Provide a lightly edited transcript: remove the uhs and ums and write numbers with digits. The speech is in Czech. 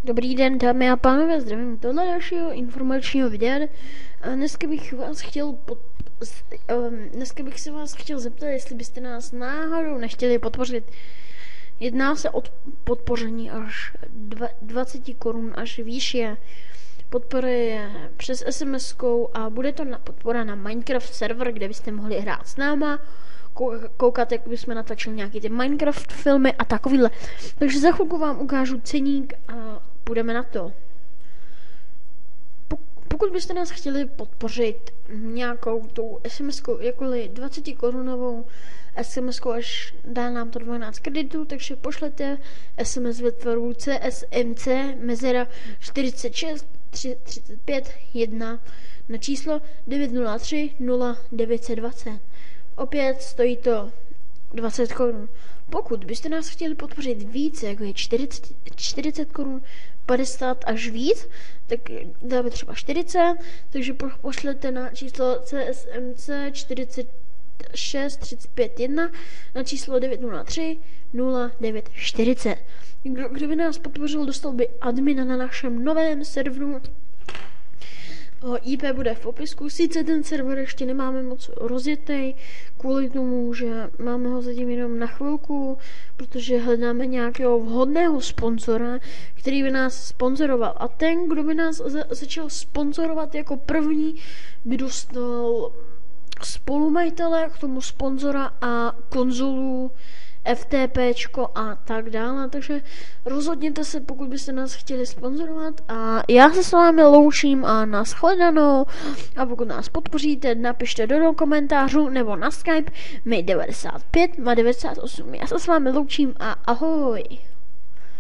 Dobrý den, dámy a pánové, zdravím tohle dalšího informačního videa. A dneska bych se vás chtěl zeptat, jestli byste nás náhodou nechtěli podpořit. Jedná se o podpoření až 20 korun až výše. Podpory přes SMS-kou a bude to podpora na Minecraft server, kde byste mohli hrát s náma, koukat, jak bychom natáčeli nějaký ty Minecraft filmy a takovýhle. Takže za chvilku vám ukážu ceník a půjdeme na to. Pokud byste nás chtěli podpořit nějakou tou SMS-kou, jakkoliv 20 korunovou SMS-kou, až dá nám to 12 kreditů, takže pošlete SMS ve tvaru CSMC mezera 46 35 1 na číslo 903 0920. Opět stojí to 20 korun. Pokud byste nás chtěli podpořit více, jako je 40 korun, 50 až víc, tak dáme třeba 40, takže pošlete na číslo CSMC 46 35 1 na číslo 903 0940. Kdo by nás podpořil, dostal by admina na našem novém serveru. IP bude v popisku, sice ten server ještě nemáme moc rozjetý, kvůli tomu, že máme ho zatím jenom na chvilku, protože hledáme nějakého vhodného sponzora, který by nás sponzoroval. A ten, kdo by nás začal sponzorovat jako první, by dostal spolumajitele, k tomu sponzora a konzolu, FTPčko a tak dále, takže rozhodněte se, pokud byste nás chtěli sponzorovat, a já se s vámi loučím a nashledanou, a pokud nás podpoříte, napište do komentářů nebo na Skype mi 95 98. Já se s vámi loučím a ahoj.